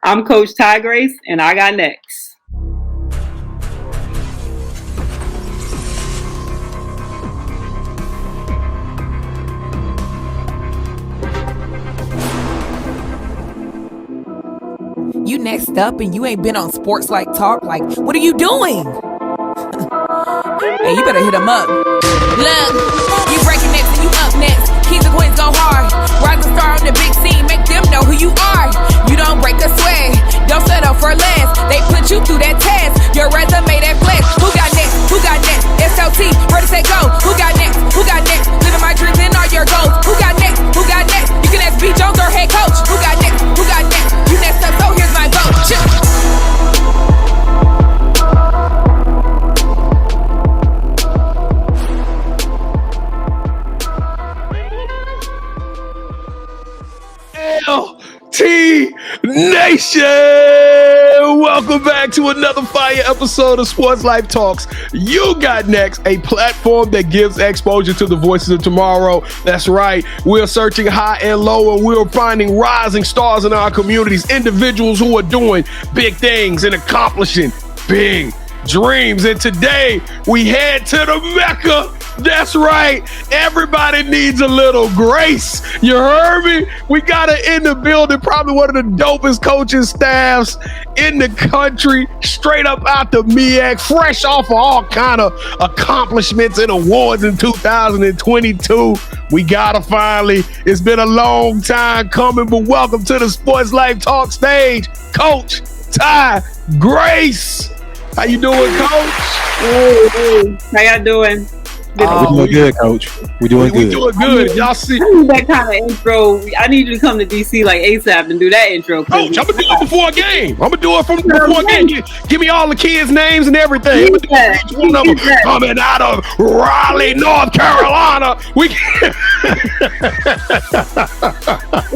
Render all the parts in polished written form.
I'm Coach Tygrace, and I got next. You next up and you ain't been on SportsLifeTalk. Like, what are you doing? Hey, you better hit him up. Look, you breaking next and you up next. Kings and queens go hard. Rise and star on the big scene. Make them know who you are. You don't break a sweat. Don't settle for less. They put you through that test. Your resume that flex. Who got next? Who got next? SLT, ready, set, go. Who got next? Who got next? Living my dreams and all your goals. Who got next? Who got next? You can ask B. Jones or head coach. Who got next? Who got next? You next up, so here's my vote. LT Nation! Welcome back to another fire episode of Sports Life Talks. You got next, a platform that gives exposure to the voices of tomorrow. That's right. We're searching high and low, and we're finding rising stars in our communities, individuals who are doing big things and accomplishing big dreams. And today we head to the Mecca. That's right. Everybody needs a little grace. You heard me? We got it in the building. Probably one of the dopest coaching staffs in the country. Straight up out the MEAC. Fresh off of all kind of accomplishments and awards in 2022. We gotta finally. It's been a long time coming, but welcome to the Sports Life Talk stage. Coach Ty Grace. How you doing, Coach? Hey. How y'all doing? We're doing good, Coach. We're doing good. We're doing good. Y'all see? I need that kind of intro. I need you to come to DC like ASAP and do that intro. Coach, I'm going to do it before a game. I'm going to do it from before a game. Give me all the kids' names and everything. I'm going to do each one of them coming out of Raleigh, North Carolina. It's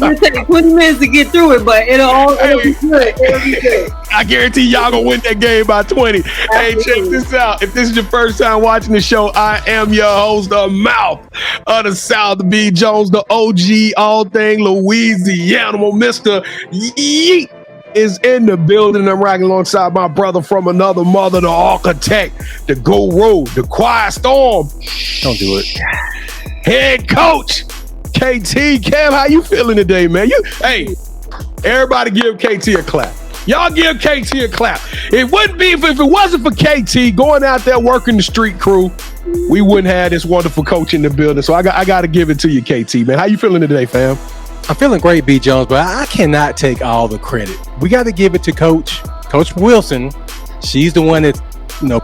going to take 20 minutes to get through it, but it'll be good. It'll be good. I guarantee y'all going to win that game by 20. Absolutely. Hey, check this out. If this is your first time watching the show, I am your host, the mouth of the South, B. Jones, the OG, all thing Louisiana. Mr. Yeet is in the building. I'm rocking alongside my brother from another mother, the architect, the guru, the quiet storm. Don't do it. Head coach, KT. Cam, how you feeling today, man? Hey, everybody give KT a clap. Y'all give KT a clap. It wouldn't be if it wasn't for KT going out there working the street crew, we wouldn't have this wonderful coach in the building. So I got to give it to you, KT, man. How you feeling today, fam? I'm feeling great, B. Jones, but I cannot take all the credit. We got to give it to Coach Wilson. She's the one that,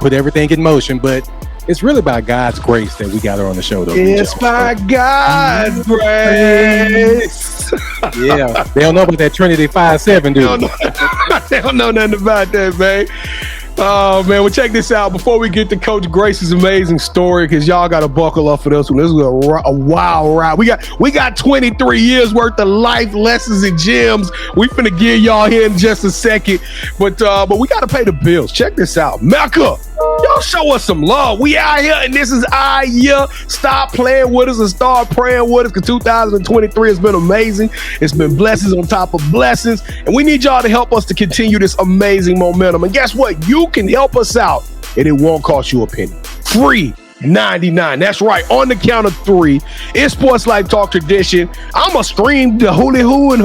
put everything in motion, but it's really by God's grace that we got her on the show, though. It's by God's grace. Yeah, they don't know about that Trinity 5-7, dude. They don't know nothing about that, man. Oh, man, well, check this out. Before we get to Coach Grace's amazing story, because y'all got to buckle up for this one. This is a wild ride. We got 23 years worth of life lessons and gems. We finna give y'all here in just a second. But we got to pay the bills. Check this out. Mecca, y'all show us some love. We out here, and this is our year. Stop playing with us and start praying with us, because 2023 has been amazing. It's been blessings on top of blessings, and we need y'all to help us to continue this amazing momentum. And guess what? You can help us out, and it won't cost you a penny. Free 99. That's right. On the count of three, it's Sports Life Talk tradition. I'ma stream the hooty hoo and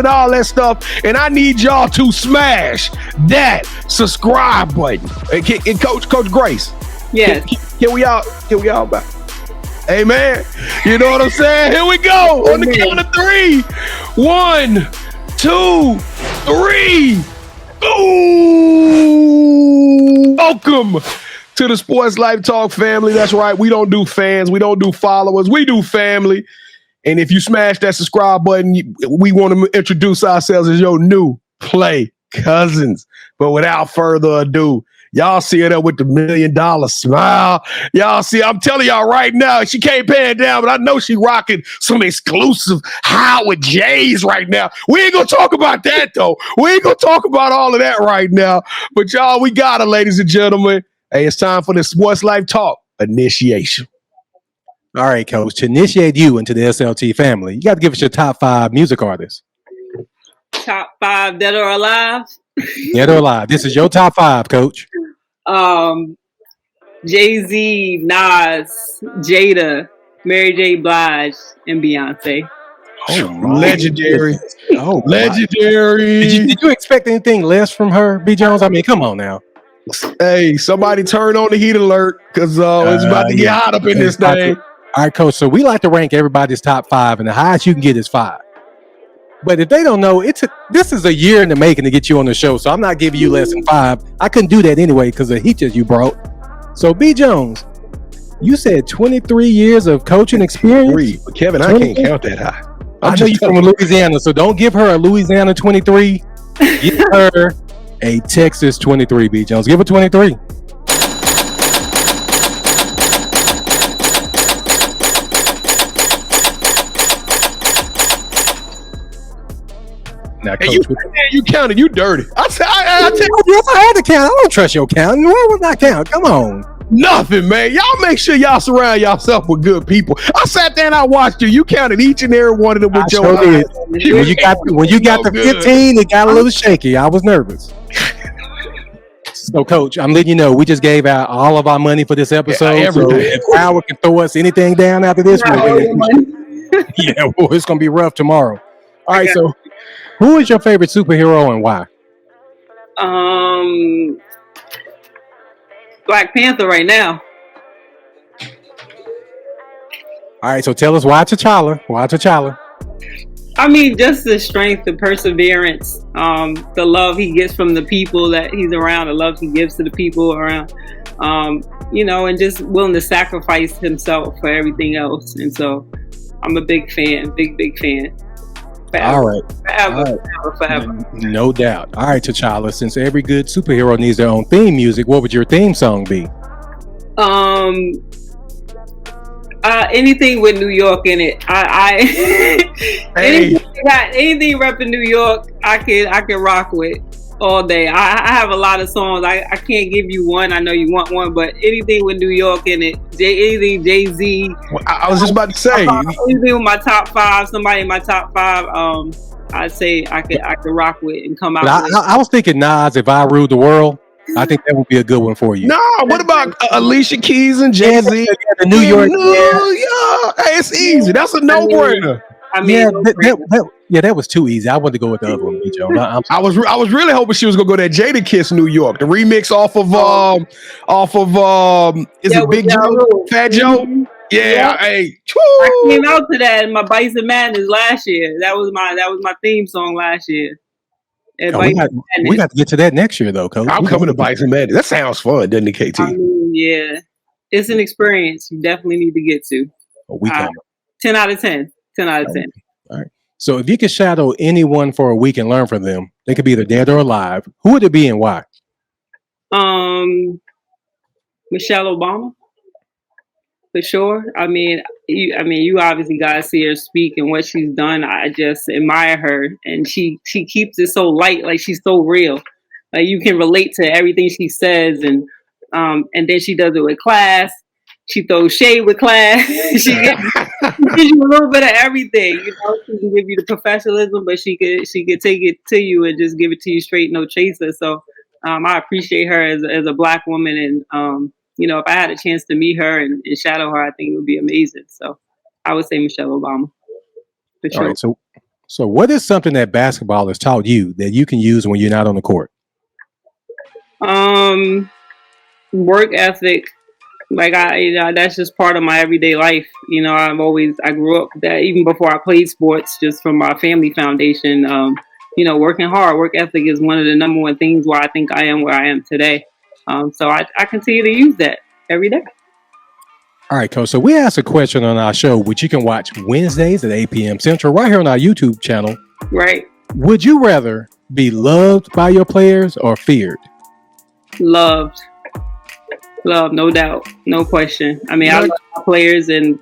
all that stuff, and I need y'all to smash that subscribe button. And Coach Grace. Yes. Can we all back? Hey, man. You know what I'm saying? Here we go. On the count of three. 1, 2, 3. Ooh! Welcome to the Sports Life Talk family. That's right. We don't do fans. We don't do followers. We do family. And if you smash that subscribe button, we want to introduce ourselves as your new play cousins. But without further ado, y'all see her there with the $1 million smile. Y'all see, I'm telling y'all right now, she can't pay it down, but I know she rocking some exclusive Howard J's right now. We ain't gonna talk about that though. We ain't gonna talk about all of that right now. But y'all, we got her, ladies and gentlemen. Hey, it's time for the Sports Life Talk initiation. All right, Coach. To initiate you into the SLT family, you got to give us your top 5 music artists. Top 5 dead or alive. Dead or alive. This is your top 5, Coach. Jay-Z, Nas, Jada, Mary J. Blige, and Beyonce. Oh, my Legendary. goodness. Oh, Legendary. Did you expect anything less from her, B. Jones? I mean, come on now. Hey, somebody turn on the heat alert because it's about to get hot up in this thing. All right, Coach. So we like to rank everybody's top 5, and the highest you can get is 5. But if they don't know, this is a year in the making to get you on the show. So I'm not giving you less than 5. I couldn't do that anyway because of the heat that you brought. So B. Jones, you said 23 years of coaching experience. But Kevin, I can't count that high. I know you're from Louisiana, so don't give her a Louisiana 23. Give her a Texas 23, B. Jones. Give her 23. Now, Hey, Coach, you counted. You dirty. I yes, I had to count. I don't trust your count. Why would I count? Come on. nothing, man. Y'all make sure y'all surround yourself with good people. I sat there and I watched you. You counted each and every one of them with your eyes. When you got to 15, it got a little shaky. I was nervous. So, Coach, I'm letting you know we just gave out all of our money for this episode. Yeah, so if Howard can throw us anything down after this, it's gonna be rough tomorrow. All right, so who is your favorite superhero and why? Black Panther right now. All right, so tell us why T'Challa? Why T'Challa? I mean, just the strength, the perseverance, the love he gets from the people that he's around, the love he gives to the people around, and just willing to sacrifice himself for everything else. And so I'm a big fan, big fan. Forever. All right. Forever. No doubt. All right, T'Challa, since every good superhero needs their own theme music, what would your theme song be? Anything with New York in it. Anything repping New York, I can rock with all day. I have a lot of songs. I can't give you one. I know you want one, but anything with New York in it, anything Jay-Z. Well, I was just about to say anything with my top 5. Somebody in my top 5. I'd say I could rock with and come out. I was thinking Nas, If I Ruled the World. I think that would be a good one for you. No, what about Alicia Keys and Jay-Z? The New York. Hey, it's easy. That's a no-brainer. That was too easy. I wanted to go with the other one, Joe. I was really hoping she was gonna go that Jada Kiss New York, the remix off of is it Big Joe, Fat Joe? Yeah, hey, I came out to that in my Bison Madness last year. That was my theme song last year. We got to get to that next year, though, Coach. I'm coming to Bison Madness. That sounds fun, doesn't it, KT? I mean, yeah, it's an experience you definitely need to get to. 10 out of 10. 10 out of 10. All right. So if you could shadow anyone for a week and learn from them, they could be either dead or alive. Who would it be and why? Michelle Obama, for sure. I mean, you obviously guys see her speak and what she's done. I just admire her, and she keeps it so light, like she's so real. Like you can relate to everything she says, and then she does it with class. She throws shade with class. She gives you a little bit of everything. She can give you the professionalism, but she could take it to you and just give it to you straight, no chaser. So I appreciate her as a Black woman, and if I had a chance to meet her and shadow her, I think it would be amazing. So I would say Michelle Obama. For sure. All right, so what is something that basketball has taught you that you can use when you're not on the court? Work ethic. Like that's just part of my everyday life. I grew up that even before I played sports, just from my family foundation. Working hard, work ethic is one of the number one things why I think I am where I am today. So I continue to use that every day. All right, Coach. So we asked a question on our show, which you can watch Wednesdays at 8 p.m. Central right here on our YouTube channel. Right. Would you rather be loved by your players or feared? Loved. Love, no doubt, no question. I mean, I love my players, and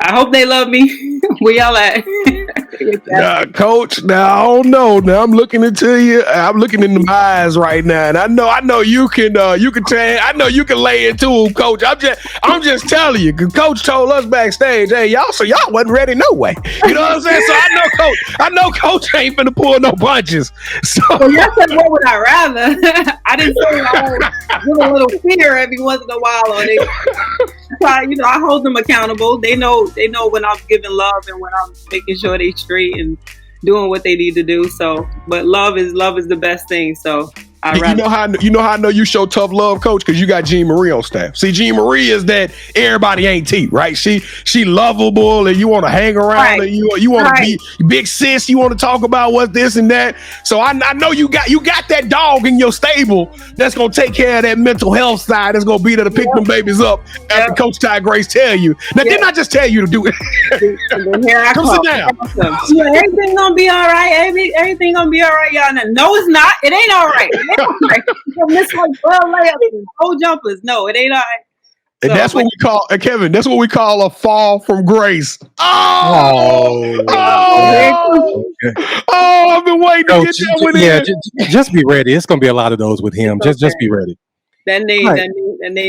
I hope they love me. Where y'all at? Nah, Coach. Now I don't know. Now I'm looking into you. I'm looking into my eyes right now, and I know you can tell. I know you can lay into him, Coach. I'm just telling you, because Coach told us backstage, hey, y'all wasn't ready no way. You know what I'm saying? So I know Coach ain't finna pull no punches. So well, y'all said, what would I rather? I didn't say I would give a little fear every once in a while on it. So, I hold them accountable. They know when I'm giving love and when I'm making sure they straight and doing what they need to do. So, but love is the best thing. So you know how I know you show tough love, Coach, because you got 𝐥𝐤𝐬 on staff. See, 𝐥𝐤𝐬 is that everybody ain't T, right? She lovable and you want to hang around right. and you want to be big sis. You want to talk about what's this and that. So I know you got that dog in your stable that's gonna take care of that mental health side. That's gonna be there to pick them babies up after Coach tygrace tell you. Now, didn't I just tell you to do it? Here I come sit down. Everything gonna be all right. Everything gonna be all right, y'all. No, it's not. It ain't all right. Miss like 12 layups and no jumpers. No, it ain't all right. And that's what we call, Kevin, that's what we call a fall from grace. Oh, I've been waiting to get that one in. Just be ready. It's going to be a lot of those with him. Just be ready. That name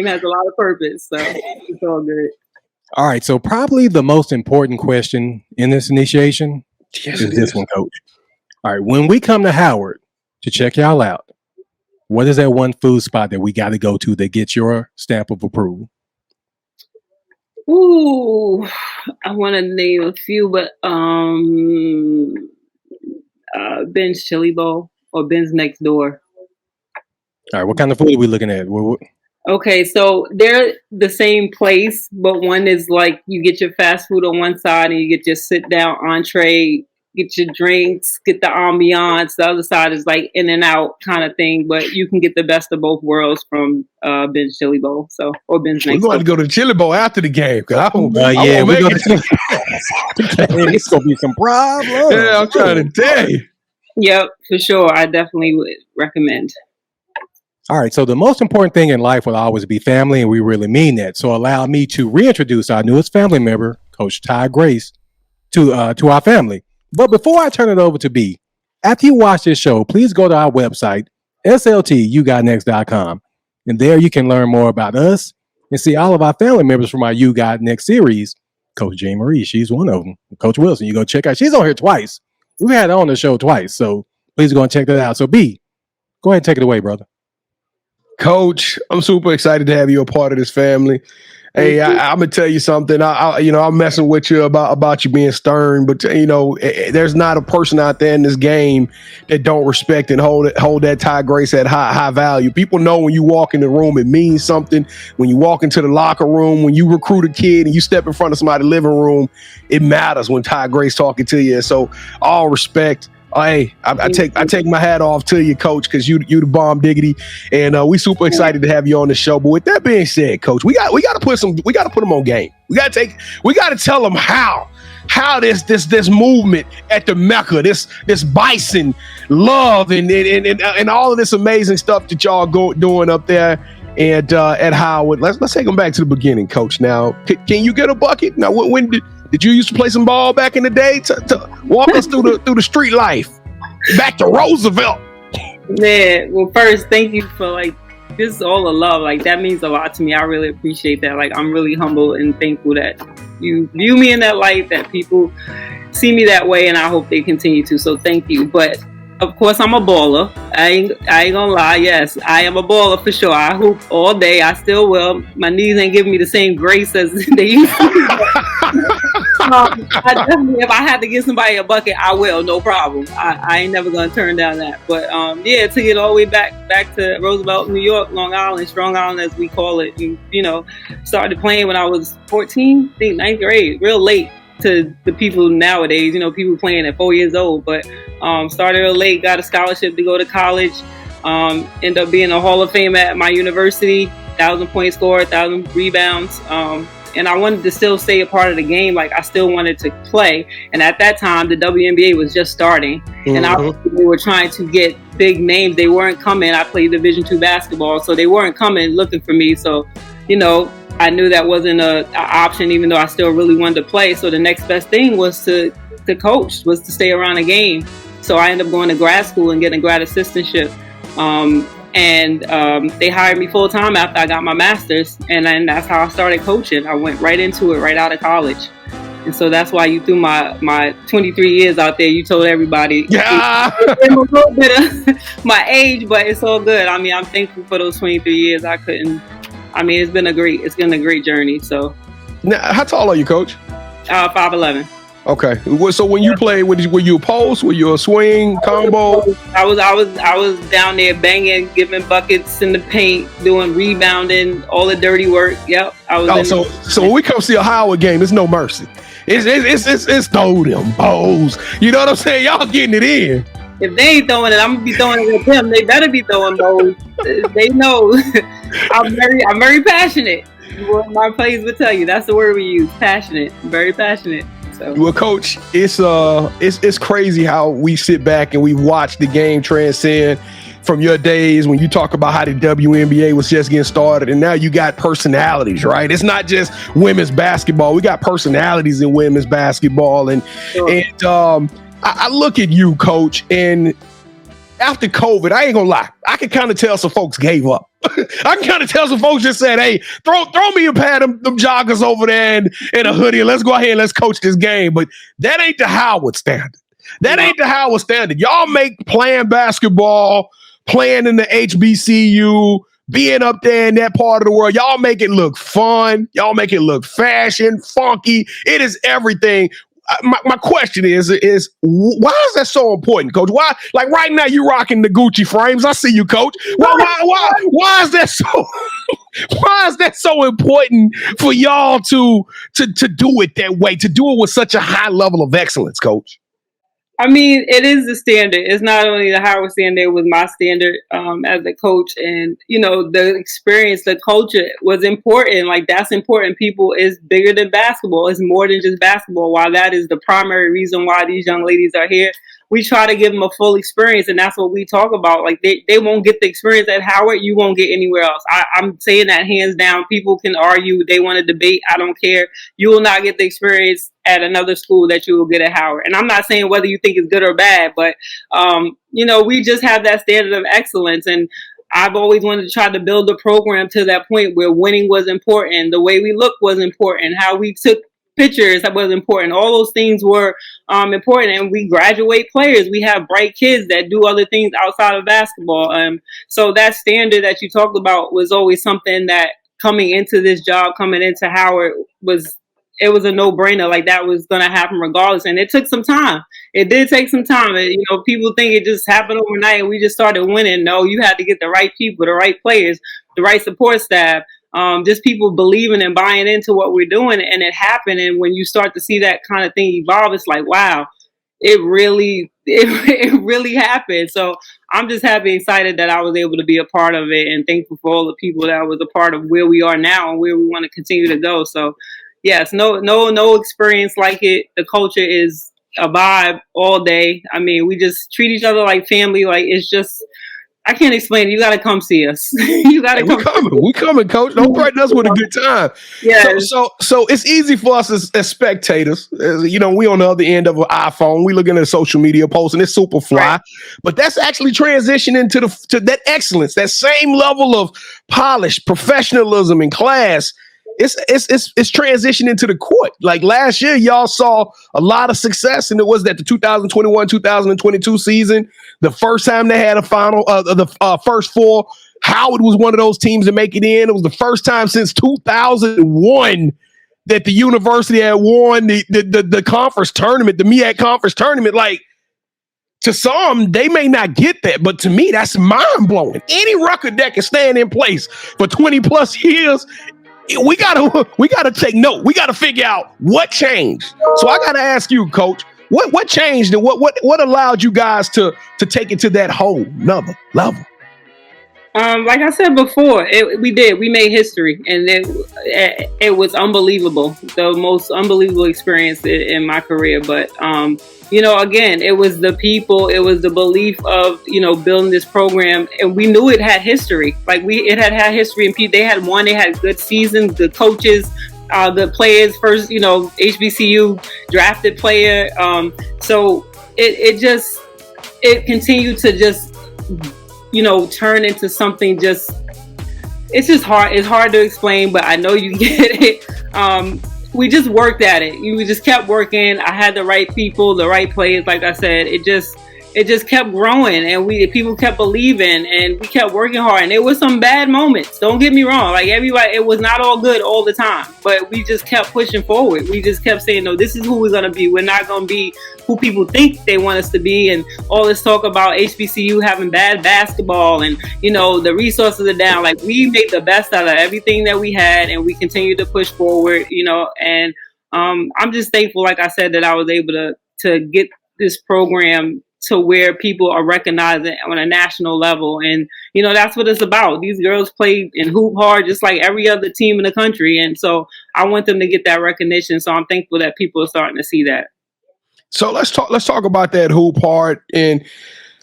has a lot of purpose, so it's all good. All right, so probably the most important question in this initiation is this one, Coach. All right, when we come to Howard to check y'all out, what is that one food spot that we got to go to that gets your stamp of approval? Ooh, I want to name a few, but Ben's Chili Bowl or Ben's Next Door. All right, what kind of food are we looking at? Okay, so they're the same place, but one is like you get your fast food on one side and you get your sit down entree, get your drinks, get the ambiance. The other side is like in and out kind of thing, but you can get the best of both worlds from Ben's Chili Bowl. Or Ben's Next Door. We're going to go to the Chili Bowl after the game. We're going to it's going to be some problems. Yeah, I'm trying to tell you. Yep, for sure. I definitely would recommend. All right, so the most important thing in life will always be family, and we really mean that. So allow me to reintroduce our newest family member, Coach tygrace, to our family. But before I turn it over to B, after you watch this show, please go to our website, yougotnext.com. And there you can learn more about us and see all of our family members from our You Got Next series. Coach Jane Marie, she's one of them. Coach Wilson, you go check out. She's on here twice. We had her on the show twice, so please go and check that out. So B, go ahead and take it away, brother. Coach, I'm super excited to have you a part of this family. Hey, I'm gonna tell you something. I'm messing with you about you being stern, but there's not a person out there in this game that don't respect and hold that tygrace at high value. People know when you walk in the room, it means something. When you walk into the locker room, when you recruit a kid and you step in front of somebody's living room, it matters when tygrace talking to you. So all respect. Hey, I take my hat off to you, Coach, because you the bomb diggity, and we super excited to have you on the show. But with that being said, Coach, we got to put them on game. We got to tell them how this movement at the Mecca, this bison love and all of this amazing stuff that y'all doing up there and at Howard. Let's take them back to the beginning, Coach. Now, can you get a bucket? Now, when did you used to play some ball back in the day to walk us through the street life back to Roosevelt? Man, well, first, thank you for just all the love. That means a lot to me. I really appreciate that. I'm really humble and thankful that you view me in that light, that people see me that way, and I hope they continue to. So thank you. But of course, I'm a baller. I ain't gonna lie. Yes, I am a baller for sure. I hoop all day. I still will. My knees ain't giving me the same grace as they used to. I definitely, if I had to give somebody a bucket, I will. No problem. I ain't never gonna turn down that. But to get all the way back to Roosevelt, New York, Long Island, Strong Island as we call it. And, started playing when I was 14, I think 9th grade, real late to the people nowadays. People playing at 4 years old. But started real late, got a scholarship to go to college. Ended up being a Hall of Fame at my university. 1,000-point scorer, 1,000 rebounds. And I wanted to still stay a part of the game. I still wanted to play. And at that time, the WNBA was just starting. Mm-hmm. And obviously they were trying to get big names. They weren't coming. I played Division II basketball, so they weren't coming looking for me. So, I knew that wasn't a option, even though I still really wanted to play. So the next best thing was to coach, was to stay around the game. So I ended up going to grad school and getting a grad assistantship. They hired me full time after I got my master's, and then that's how I started coaching. I went right into it right out of college. And so that's why you threw my 23 years out there. You told everybody. Yeah. A little bit of my age, but it's all good. I mean, I'm thankful for those 23 years. It's been a great journey. So. Now, how tall are you, Coach? 5'11". Okay. So when you played, were you a post? Were you a swing combo? I was down there banging, giving buckets in the paint, doing rebounding, all the dirty work. Yep. So when we come see a Howard game, it's no mercy. It's throw them balls. You know what I'm saying? Y'all getting it in. If they ain't throwing it, I'm gonna be throwing it with them. They better be throwing those. They know. I'm very passionate. What my players would tell you. That's the word we use. Passionate. Very passionate. So. Well, Coach, it's crazy how we sit back and we watch the game transcend from your days when you talk about how the WNBA was just getting started, and now you got personalities, right? It's not just women's basketball. We got personalities in women's basketball, and I look at you, Coach, and after COVID, I ain't gonna lie, I can kind of tell some folks gave up. I can kind of tell some folks just said, hey, throw me a pair of them joggers over there and a hoodie, and let's go ahead and let's coach this game. But that ain't the Howard standard. Ain't the Howard standard. Y'all make playing basketball, playing in the HBCU, being up there in that part of the world, y'all make it look fun. Y'all make it look fashion, funky. It is everything. My question is why is that so important, Coach? Why, like right now, you rocking the Gucci frames. I see you, Coach. Why is that so? Why is that so important for y'all to do it that way, to do it with such a high level of excellence, Coach? I mean, it is the standard. It's not only the Howard standard, it was my standard as a coach. And, the experience, the culture was important. Like, that's important. People is bigger than basketball. It's more than just basketball. While that is the primary reason why these young ladies are here, we try to give them a full experience. And that's what we talk about. Like, they won't get the experience at Howard. You won't get anywhere else. I'm saying that hands down. People can argue. They want to debate. I don't care. You will not get the experience at another school that you will get at Howard. And I'm not saying whether you think it's good or bad, but, we just have that standard of excellence. And I've always wanted to try to build a program to that point where winning was important. The way we looked was important. How we took pictures, that was important. All those things were important. And we graduate players. We have bright kids that do other things outside of basketball. So that standard that you talked about was always something that coming into this job, coming into Howard, it was a no-brainer. Like, that was going to happen regardless. And it took some time. It did take some time. People think it just happened overnight and we just started winning. No, you had to get the right people, the right players, the right support staff, just people believing and buying into what we're doing. And it happened. And when you start to see that kind of thing evolve, it's like, wow, it really happened. So I'm just happy, excited that I was able to be a part of it, and thankful for all the people that was a part of where we are now and where we want to continue to go. So yes, no experience like it. The culture is a vibe all day. I mean, we just treat each other like family. Like, it's just, I can't explain it. You got to come see us. You got to come. We coming, Coach. Don't threaten us with a good time. Yeah. So it's easy for us as spectators. We on the other end of an iPhone. We looking at a social media post and it's super fly. Right. But that's actually transitioning to that excellence, that same level of polish, professionalism, and class. It's transitioning to the court. Like last year, y'all saw a lot of success, and it was that the 2021-2022 season, the first time they had a final, the first four. Howard was one of those teams to make it in. It was the first time since 2001 that the university had won the conference tournament, the MEAC conference tournament. Like, to some, they may not get that, but to me, that's mind blowing. Any record that can stand in place for 20 plus years. We gotta take note. We gotta figure out what changed. So I gotta ask you, Coach, what changed and what allowed you guys to take it to that whole nother level? Like I said before, we made history, and it was unbelievable. The most unbelievable experience in my career. But again, it was the people, it was the belief of, building this program. And we knew it had history. Like it had history, and they had good seasons, the coaches, the players first, HBCU drafted player. So it continued to just, turn into something it's just hard. It's hard to explain, but I know you get it. We just worked at it. We just kept working. I had the right people, the right players. Like I said, it just kept growing, and people kept believing, and we kept working hard. And there were some bad moments. Don't get me wrong. Like everybody, it was not all good all the time, but we just kept pushing forward. We just kept saying, no, this is who we're going to be. We're not going to be who people think they want us to be. And all this talk about HBCU having bad basketball and, the resources are down. Like we made the best out of everything that we had, and we continued to push forward, and I'm just thankful, like I said, that I was able to get this program to where people are recognizing on a national level. And, that's what it's about. These girls play and hoop hard just like every other team in the country. And so I want them to get that recognition. So I'm thankful that people are starting to see that. So let's talk about that hoop part, and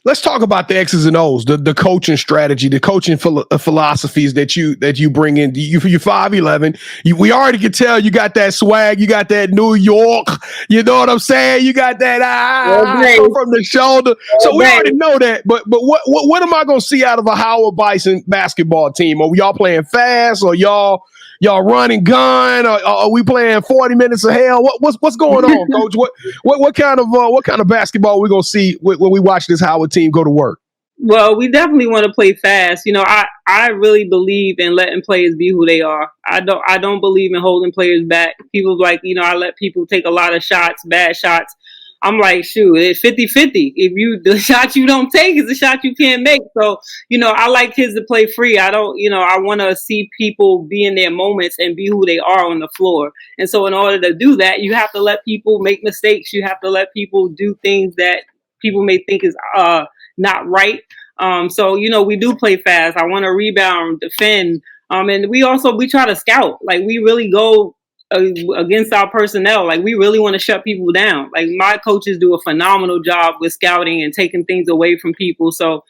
let's talk about the X's and O's, the coaching strategy, the coaching philosophies that you bring in. You're 5'11". We already can tell you got that swag, you got that New York. You know what I'm saying? You got that from the shoulder. So we already know that. But what am I going to see out of a Howard Bison basketball team? Are y'all playing fast, or y'all run and gun, or are we playing 40 minutes of hell? What's going on, Coach? What kind of basketball are we gonna see when we watch this Howard team go to work? Well, we definitely want to play fast. I really believe in letting players be who they are. I don't believe in holding players back. People like, I let people take a lot of shots, bad shots. I'm like, shoot, it's 50-50. The shot you don't take is the shot you can't make. So, I like kids to play free. I want to see people be in their moments and be who they are on the floor. And so in order to do that, you have to let people make mistakes. You have to let people do things that people may think is not right. So, we do play fast. I want to rebound, defend. And we try to scout. Like we really go against our personnel. Like we really want to shut people down. Like my coaches do a phenomenal job with scouting and taking things away from people. So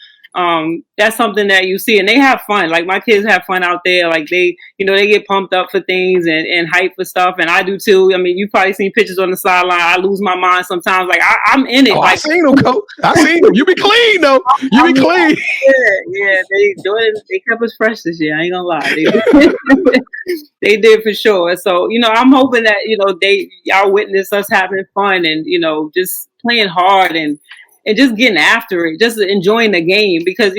that's something that you see, and they have fun. Like my kids have fun out there. Like they get pumped up for things and hype for stuff, and I do too. I mean, you probably seen pictures on the sideline. I lose my mind sometimes. Like I'm in it. Oh, like, I seen them, Coach. I seen them. You be clean though. You be clean. Yeah. They kept us fresh this year. I ain't gonna lie. They did for sure. So I'm hoping that y'all witness us having fun and just playing hard and just getting after it, just enjoying the game, because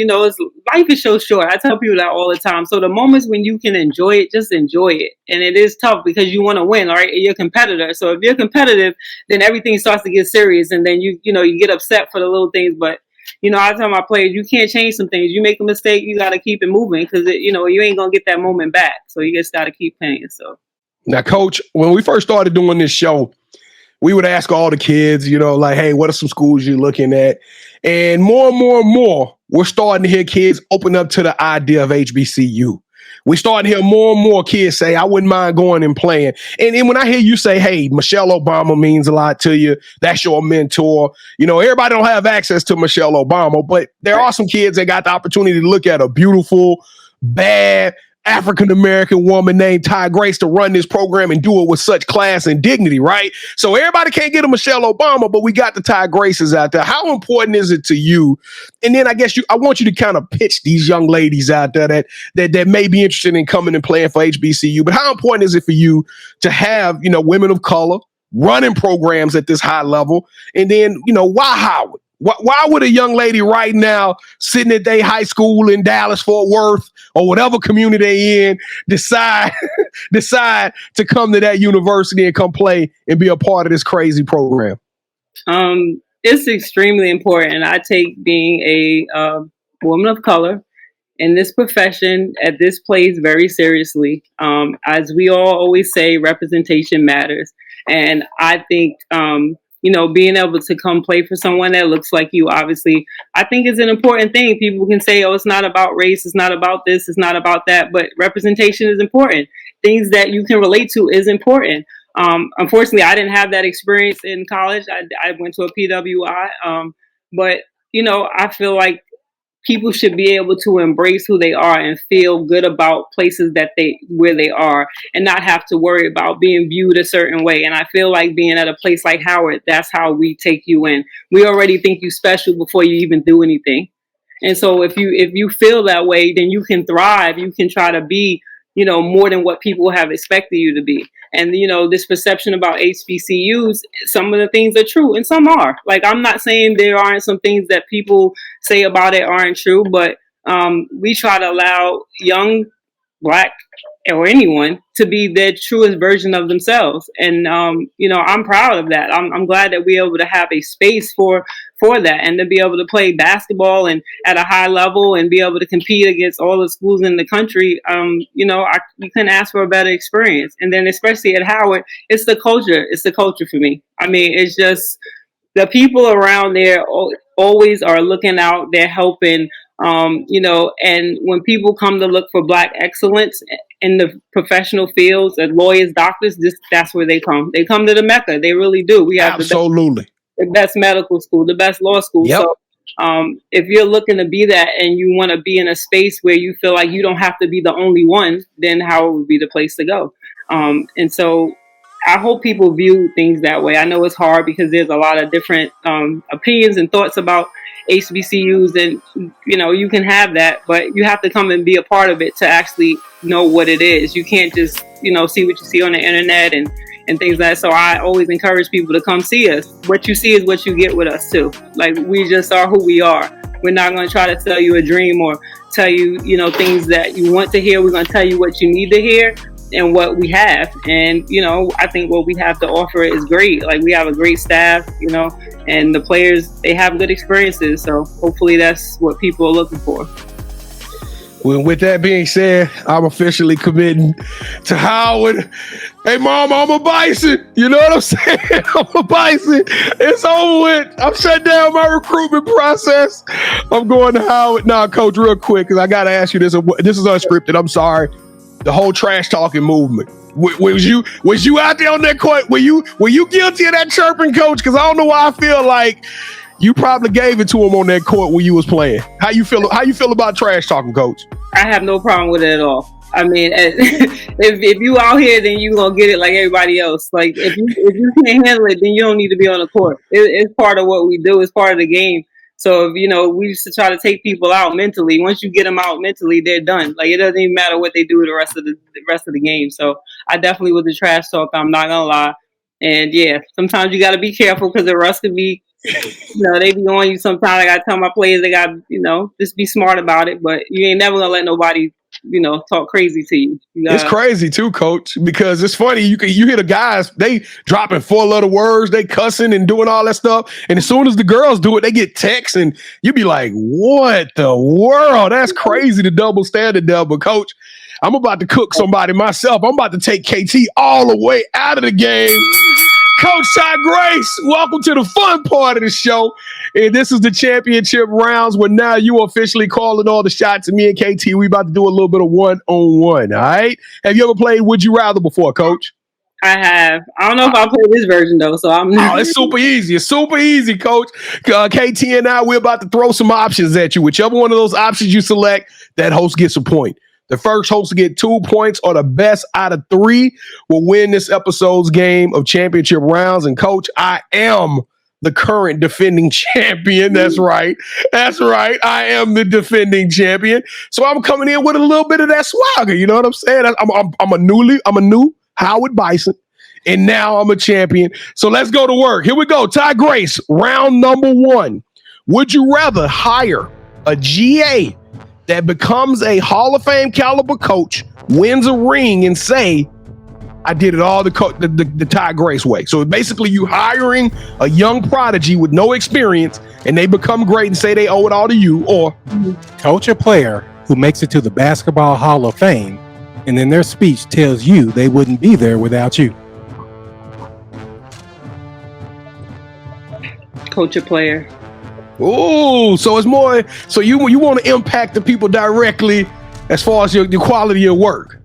life is so short. I tell people that all the time. So the moments when you can enjoy it, just enjoy it. And it is tough because you want to win, right? You're a competitor. So if you're competitive, then everything starts to get serious, and then you get upset for the little things. But I tell my players, you can't change some things. You make a mistake, you got to keep it moving, because you ain't gonna get that moment back. So you just got to keep playing. So now, Coach, when we first started doing this show, we would ask all the kids, like, hey, what are some schools you're looking at? And more and more and more, we're starting to hear kids open up to the idea of HBCU. We starting to hear more and more kids say, I wouldn't mind going and playing. And when I hear you say, hey, Michelle Obama means a lot to you, that's your mentor. Everybody don't have access to Michelle Obama, but there are some kids that got the opportunity to look at a beautiful, bad, African-American woman named tygrace to run this program and do it with such class and dignity, right? So everybody can't get a Michelle Obama, but we got the tygraces out there. How important is it to you? And then I guess I want you to kind of pitch these young ladies out there that may be interested in coming and playing for HBCU, but how important is it for you to have, women of color running programs at this high level? And then, why Howard? Why would a young lady right now sitting at their high school in Dallas, Fort Worth, or whatever community they in decide to come to that university and come play and be a part of this crazy program? It's extremely important. I take being a woman of color in this profession at this place very seriously. As we all always say, representation matters. And I think being able to come play for someone that looks like you, obviously, I think is an important thing. People can say, oh, it's not about race, it's not about this, it's not about that, but representation is important. Things that you can relate to is important. Unfortunately, I didn't have that experience in college. I went to a PWI, but I feel like people should be able to embrace who they are and feel good about places where they are, and not have to worry about being viewed a certain way. And I feel like being at a place like Howard, that's how we take you in. We already think you special before you even do anything. And so if you feel that way, then you can thrive. You can try to be, more than what people have expected you to be. And, this perception about HBCUs, some of the things are true and some are. Like, I'm not saying there aren't some things that people say about it aren't true, but we try to allow young Black or anyone to be their truest version of themselves. And, I'm proud of that. I'm glad that we're able to have a space for that, and to be able to play basketball and at a high level and be able to compete against all the schools in the country. You couldn't ask for a better experience. And then especially at Howard, it's the culture. It's the culture for me. I mean, it's just the people around there always are looking out. They're helping. And when people come to look for Black excellence in the professional fields, as lawyers, doctors, that's where they come. They come to the Mecca. They really do. We have absolutely the best medical school, the best law school. Yep. So if you're looking to be that and you want to be in a space where you feel like you don't have to be the only one, then Howard would be the place to go. And so I hope people view things that way. I know it's hard because there's a lot of different opinions and thoughts about HBCUs, and you can have that, but you have to come and be a part of it to actually know what it is. You can't just see what you see on the internet and things like that. So I always encourage people to come see us. What you see is what you get with us too. Like, we just are who we are. We're not going to try to sell you a dream or tell you things that you want to hear. We're going to tell you what you need to hear and what we have. And I think what we have to offer is great. Like, we have a great staff, and the players, they have good experiences. So hopefully that's what people are looking for. Well, with that being said, I'm officially committing to Howard. Hey, Mom, I'm a Bison. You know what I'm saying? I'm a Bison. It's over with. I'm shut down my recruitment process. I'm going to Howard. Nah, Coach, real quick, because I got to ask you this. This is unscripted. I'm sorry. The whole trash talking movement. Was you out there on that court? Were you guilty of that chirping, Coach? Because I don't know why I feel like you probably gave it to him on that court when you was playing. How you feel about trash talking, Coach? I have no problem with it at all. I mean, if you out here, then you gonna get it like everybody else. Like, if you can't handle it, then you don't need to be on the court. It's part of what we do. It's part of the game. So, we used to try to take people out mentally. Once you get them out mentally, they're done. Like, it doesn't even matter what they do the rest of the game. So, I definitely was the trash talk. I'm not gonna lie. And yeah, sometimes you got to be careful because the rest could be, they be on you. Sometimes I got to tell my players they got, just be smart about it. But you ain't never gonna let nobody, talk crazy to you. It's crazy too, Coach, because it's funny. You hear the guys, they dropping 4-letter words, they cussing and doing all that stuff. And as soon as the girls do it, they get texts and you be like, what the world? That's crazy, the double standard there. But Coach, I'm about to cook somebody myself. I'm about to take KT all the way out of the game. Coach tygrace, welcome to the fun part of the show. And this is the championship rounds where now you are officially calling all the shots. And me and KT, we about to do a little bit of one-on-one, all right? Have you ever played Would You Rather before, Coach? I have. I don't know if I'll play this version, though, so I'm not. Oh, it's super easy. It's super easy, Coach. KT and I, we're about to throw some options at you. Whichever one of those options you select, that host gets a point. The first host to get 2 points or the best out of 3 will win this episode's game of championship rounds. And Coach, I am the current defending champion. That's right. That's right. I am the defending champion. So I'm coming in with a little bit of that swagger. You know what I'm saying? I'm a new Howard Bison. And now I'm a champion. So let's go to work. Here we go. tygrace, round number 1. Would you rather hire a GA that becomes a Hall of Fame caliber coach, wins a ring, and say, I did it all the tygrace way? So basically you hiring a young prodigy with no experience and they become great and say they owe it all to you, or coach a player who makes it to the Basketball Hall of Fame and then their speech tells you they wouldn't be there without you. Coach a player. Oh, so it's more. So you want to impact the people directly as far as your quality of work.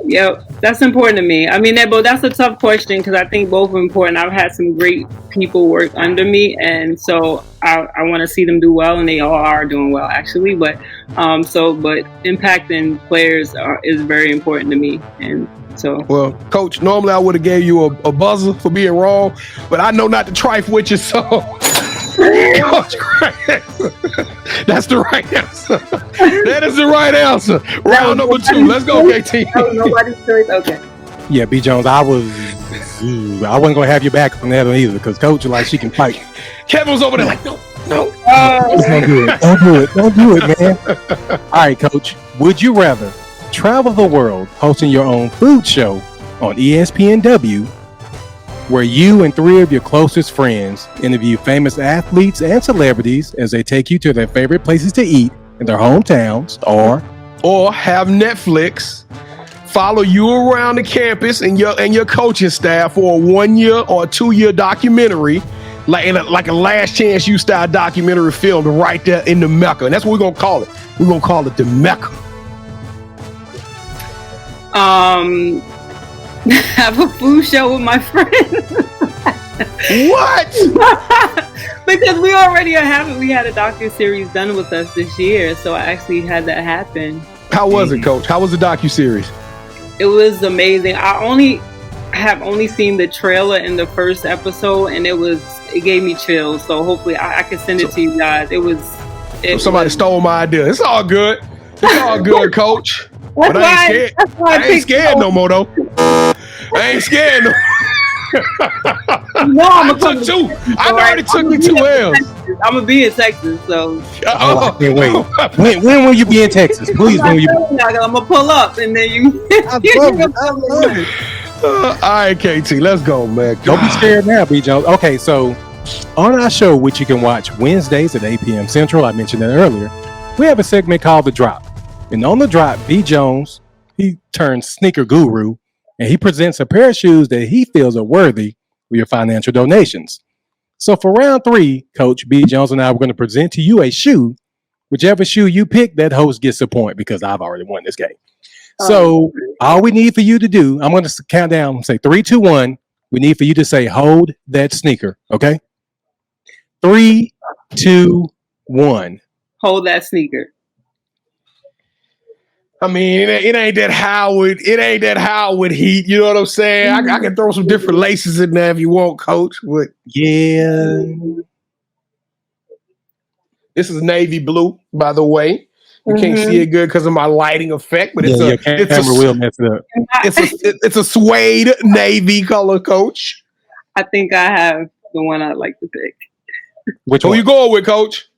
Yep, that's important to me. I mean, but that's a tough question because I think both are important. I've had some great people work under me, and so I want to see them do well, and they all are doing well actually. But but impacting players is very important to me, and so. Well, Coach, normally I would have gave you a buzzer for being wrong, but I know not to trife with you, so. Coach, that's the right answer. That is the right answer. Round number 2. Let's go, KT. Nobody's choice. Okay. Yeah, B. Jones, I wasn't gonna have you back from that one either because Coach, like, she can fight. Kevin was over there like, no. Don't do it, man. All right, Coach. Would you rather travel the world hosting your own food show on ESPNW, where you and 3 of your closest friends interview famous athletes and celebrities as they take you to their favorite places to eat in their hometowns, or have Netflix follow you around the campus and your coaching staff for a 1-year or a 2-year documentary, like a Last Chance U style documentary filmed right there in the Mecca, and that's what we're gonna call it. We're gonna call it the Mecca. Have a food show with my friends. What? Because we already have it. We had a docu-series done with us this year, so I actually had that happen. How was it, Coach? How was the docu-series? It was amazing. I have only seen the trailer in the first episode, and it gave me chills. So hopefully I can send it to you guys. Somebody stole my idea. It's all good. It's all good, Coach. But I ain't scared no more, though. I ain't scared no more. No, I took 2. I already took me 2 L's. I'm going to be in Texas, so. I can't wait. When will you be in Texas? Please, when will you be? I'm going to pull up, and then you. I love it. All right, KT, let's go, man. Don't be scared now, B. Jones. Okay, so on our show, which you can watch Wednesdays at 8 p.m. Central, I mentioned that earlier, we have a segment called The Drop. And on The Drop, B. Jones, he turns sneaker guru, and he presents a pair of shoes that he feels are worthy of your financial donations. So for round 3, Coach B. Jones and I are going to present to you a shoe. Whichever shoe you pick, that host gets a point because I've already won this game. So all we need for you to do, I'm going to count down and say 3, 2, 1. We need for you to say, hold that sneaker. Okay? 3, 2, 1. Hold that sneaker. I mean, it ain't that Howard. It ain't that Howard heat. You know what I'm saying? I can throw some different laces in there if you want, Coach. But yeah, this is navy blue, by the way. You can't see it good because of my lighting effect, but your camera will mess it up. It's a suede navy color, Coach. I think I have the one I'd like to pick. Who you going with, Coach?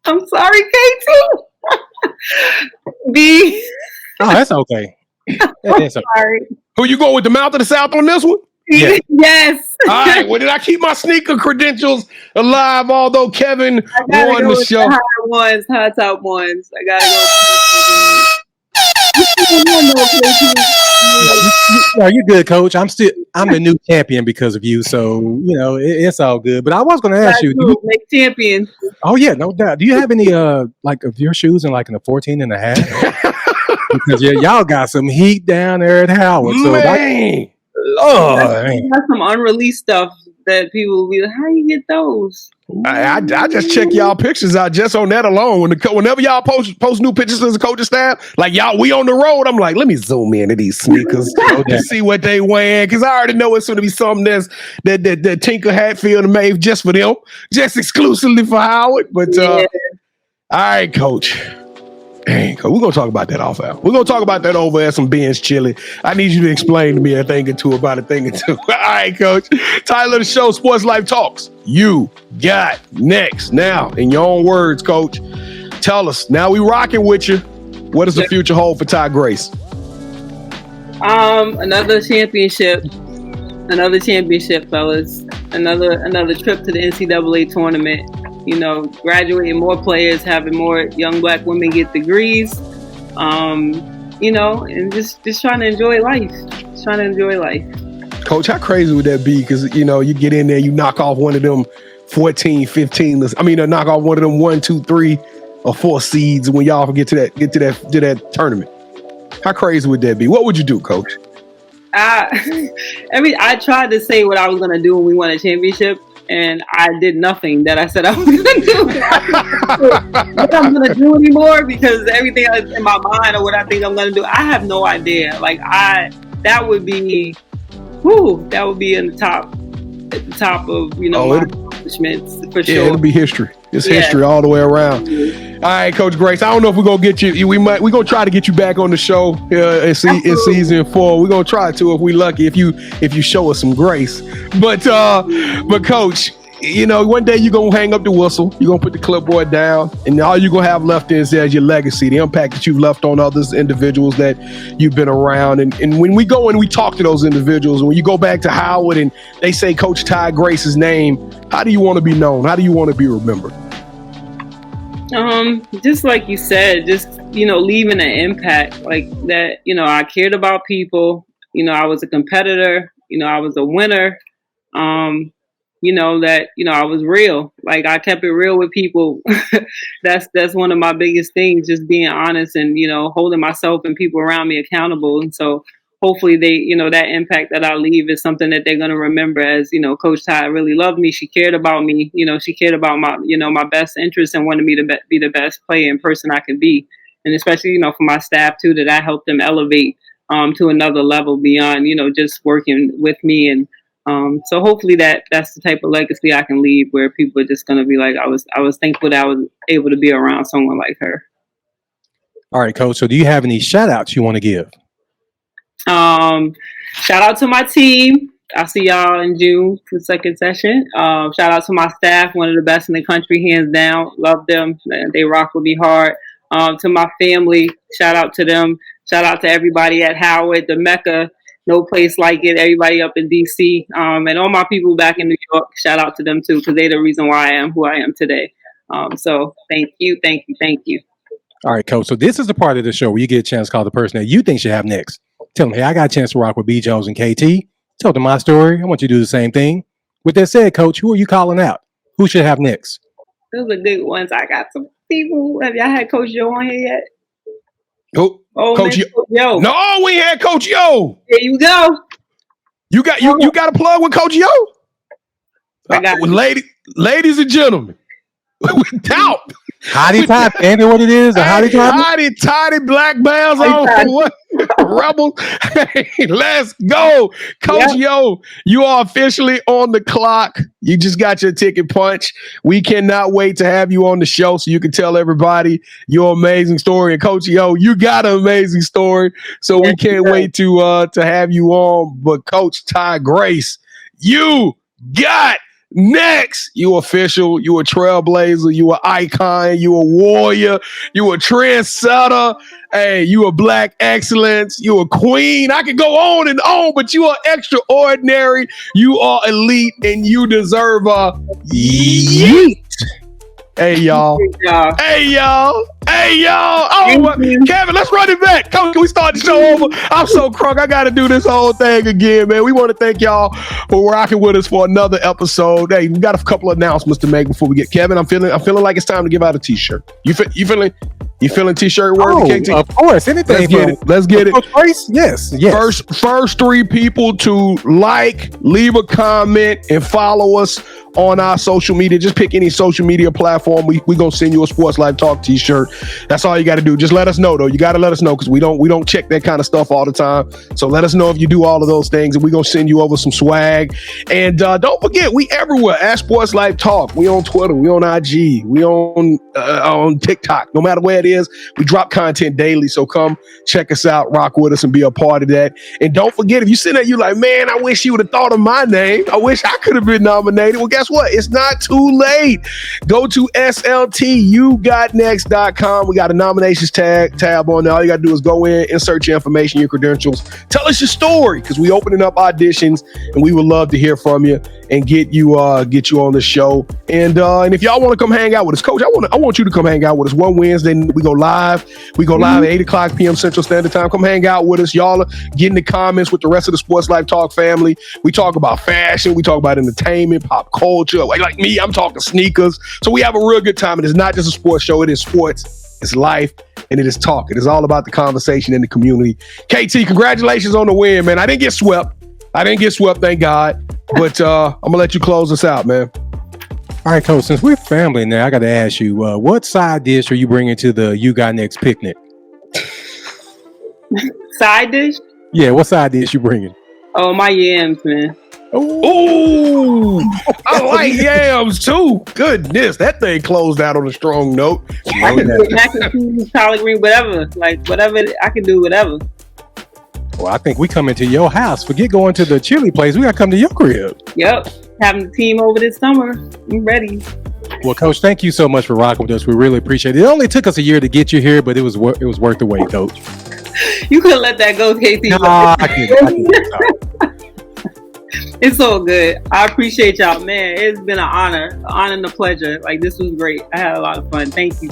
I'm sorry, KT. B. Oh, that's okay. That's okay. Sorry. Who you going with, the Mouth of the South on this one? Yeah. Yes. All right. Well, did I keep my sneaker credentials alive? Although Kevin won the show. High top ones. I gotta go. No, you're good, Coach. I'm the new champion because of you, so it's all good. But I was going to ask you, make champion. Oh yeah, no doubt. Do you have any like of your shoes in like in a 14.5? Because y'all got some heat down there at Howard. So man. I got some unreleased stuff that people will be like, how you get those? I just check y'all pictures out just on that alone. Whenever y'all post new pictures as a coaching staff, like y'all, we on the road. I'm like, let me zoom into these sneakers to see what they wearing, because I already know it's going to be something that Tinker Hatfield made just for them, just exclusively for Howard. But all right, Coach. Dang, we're going to talk about that off air. We're going to talk about that over at some Ben's Chili. I need you to explain to me a thing or two about a thing or two. All right, Coach. Title of the show, Sports Life Talks. You got next. Now, in your own words, Coach, tell us. Now we rocking with you. What does the future hold for tygrace? Another championship. Another championship, fellas. Another trip to the NCAA tournament. Graduating more players, having more young Black women get degrees, and just trying to enjoy life. Just trying to enjoy life. Coach, how crazy would that be? Because, you get in there, you knock off one of them 14, 15, knock off one of them 1, 2, 3, or 4 seeds when y'all get to that tournament. How crazy would that be? What would you do, Coach? I tried to say what I was gonna do when we won a championship, and I did nothing that I said I was gonna do. What I'm gonna do anymore, because everything that's in my mind or what I think I'm gonna do, I have no idea. Like that would be in the top of my accomplishments for sure. Yeah, it'll be history. It's history all the way around. All right, Coach Grace. I don't know if we're gonna get you. We're gonna try to get you back on the show in season 4. We're gonna try to if we lucky. If you show us some grace. But Coach, one day you're gonna hang up the whistle. You're gonna put the clipboard down, and all you're gonna have left is your legacy, the impact that you've left on others, individuals that you've been around. And when we go and we talk to those individuals, and when you go back to Howard and they say Coach Tygrace's name, how do you want to be known? How do you want to be remembered? Just like you said, just, leaving an impact like that. I cared about people. I was a competitor. I was a winner. I was real. Like, I kept it real with people. That's one of my biggest things, just being honest and, holding myself and people around me accountable. And so hopefully they, that impact that I leave is something that they're going to remember as, Coach Ty really loved me. She cared about me. She cared about my, my best interests and wanted me to be the best player and person I could be. And especially, for my staff too, that I helped them elevate to another level beyond, just working with me. And so hopefully that's the type of legacy I can leave, where people are just going to be like, I was thankful that I was able to be around someone like her. All right, Coach. So do you have any shout outs you want to give? Shout out to my team. I'll see y'all in June for the second session. Shout out to my staff, one of the best in the country, hands down. Love them. They rock with me hard. To my family, shout out to them. Shout out to everybody at Howard, the Mecca. No place like it. Everybody up in DC, and all my people back in New York. Shout out to them too, because they're the reason why I am who I am today. So thank you. All right, Coach. So this is the part of the show where you get a chance to call the person that you think should have next. Tell them, hey, I got a chance to rock with B. Jones and KT. Tell them my story. I want you to do the same thing. With that said, Coach, who are you calling out? Who should have next? Those are good ones. I got some people. Have y'all had Coach Joe on here yet? Coach Yo. No, we ain't had Coach Yo. There you go. You got a plug with Coach Yo? I got ladies and gentlemen. Without Hottie Top, ain't what it is? Hottie black bands on what? Rebels. Hey, let's go. Coach Yo, you are officially on the clock. You just got your ticket punch. We cannot wait to have you on the show so you can tell everybody your amazing story. And Coach Yo, you got an amazing story. So we can't wait to have you on. But Coach Tygrace, you got next. You official, you a trailblazer, you an icon, you a warrior, you a trendsetter. Hey, you a black excellence, you a queen. I could go on and on, but you are extraordinary, you are elite, and you deserve a yeet. Hey, y'all. Hey, y'all. Oh, Kevin, let's run it back. Come, can we start the show over? I'm so crunk. I got to do this whole thing again, man. We want to thank y'all for rocking with us for another episode. Hey, we got a couple of announcements to make before we get Kevin. I'm feeling like it's time to give out a t-shirt. You feeling t-shirt worthy, KT? Of course. Anything. Let's get it. Yes. First 3 people to leave a comment, and follow us on our social media. Just pick any social media platform. We gonna send you a Sports Life Talk t-shirt. That's all you got to do. Just let us know, though. You got to let us know, because we don't check that kind of stuff all the time. So let us know if you do all of those things, and we gonna send you over some swag. And don't forget, we everywhere at Sports Life Talk. We on Twitter. We on IG. We on TikTok. No matter where it is, we drop content daily. So come check us out, rock with us, and be a part of that. And don't forget, if you sit there, you like, man, I wish you would have thought of my name. I wish I could have been nominated. Well, guess what? It's not too late. Go to yougotnext.com. We got a nominations tab on there. All you got to do is go in, insert your information, your credentials. Tell us your story, because we opening up auditions, and we would love to hear from you and get you on the show. And if y'all want to come hang out with us, Coach, I want you to come hang out with us one Wednesday. We go live. We go live at 8:00 p.m. Central Standard Time. Come hang out with us. Y'all get in the comments with the rest of the Sports Life Talk family. We talk about fashion. We talk about entertainment, pop culture. Like me, I'm talking sneakers. So we have a real good time. And it's not just a sports show. It is sports. It's life. and it is talk. It is all about the conversation in the community. KT, congratulations on the win, man. I didn't get swept, thank God. But I'm going to let you close us out, man. All right, Coach, since we're family now, I got to ask you, what side dish are you bringing to the You Got Next picnic? Side dish? Yeah, what side dish you bringing? Oh, my yams, man. Ooh, I like yams too. Goodness, that thing closed out on a strong note. I can do mac and cheese, collard green, whatever. Like, whatever, I can do whatever. Well, I think we coming to your house. Forget going to the chili place. We got to come to your crib. Yep. Having the team over this summer. I'm ready. Well, Coach, thank you so much for rocking with us. We really appreciate it. It only took us a year to get you here, but it was worth the wait, Coach. You couldn't let that go, KT. Nah, I can't. It's all good. I appreciate y'all, man. It's been an honor and a pleasure. Like, this was great. I had a lot of fun. Thank you.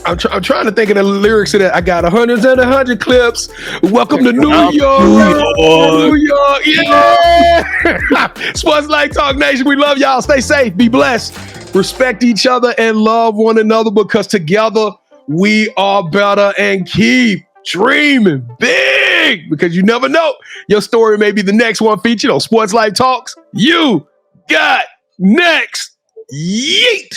I'm trying to think of the lyrics of that. I got 100 clips. Welcome to New York. New York. Yeah. Sports Life Talk Nation. We love y'all. Stay safe. Be blessed. Respect each other and love one another, because together we are better, and keep dreaming big, because you never know. Your story may be the next one featured on Sports Life Talks. You got next. Yeet.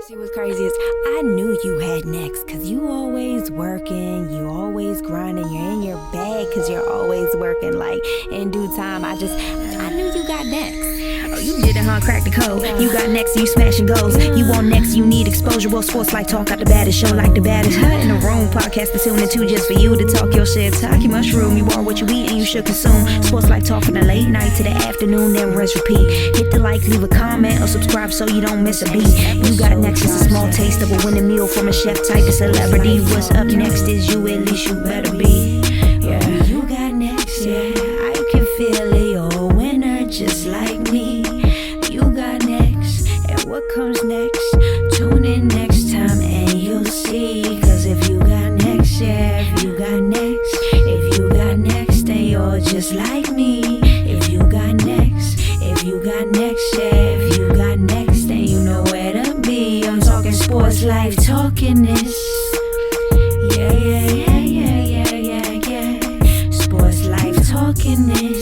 See, what's crazy is I knew you had next, because you always working, you always grinding, you're in your bag because you're always working. Like, in due time, I knew you got next. Oh, you did it, huh? Crack the code. You got next, you smashing goals. You want next, you need exposure. Well, Sports Life Talk got the baddest show, like the baddest in the room. Podcast to tune into just for you to talk your shit. Talk your mushroom. You are what you eat and you should consume. Sports Life Talk from the late night to the afternoon, then rest repeat. Hit the like, leave a comment, or subscribe so you don't miss a beat. You got next is a small taste of a winning meal from a chef type of celebrity. What's up next is you, at least you better be. Yeah, you got next, yeah. I can feel it, you're a winner just like me. You got next, and what comes next? Tune in next time and you'll see. Cause if you got next, yeah, if you got next, then you're just like me. If you got next, yeah, if you got next, then you know where to be. I'm talking Sports Life, talking this. Yeah. Sports Life, talking this.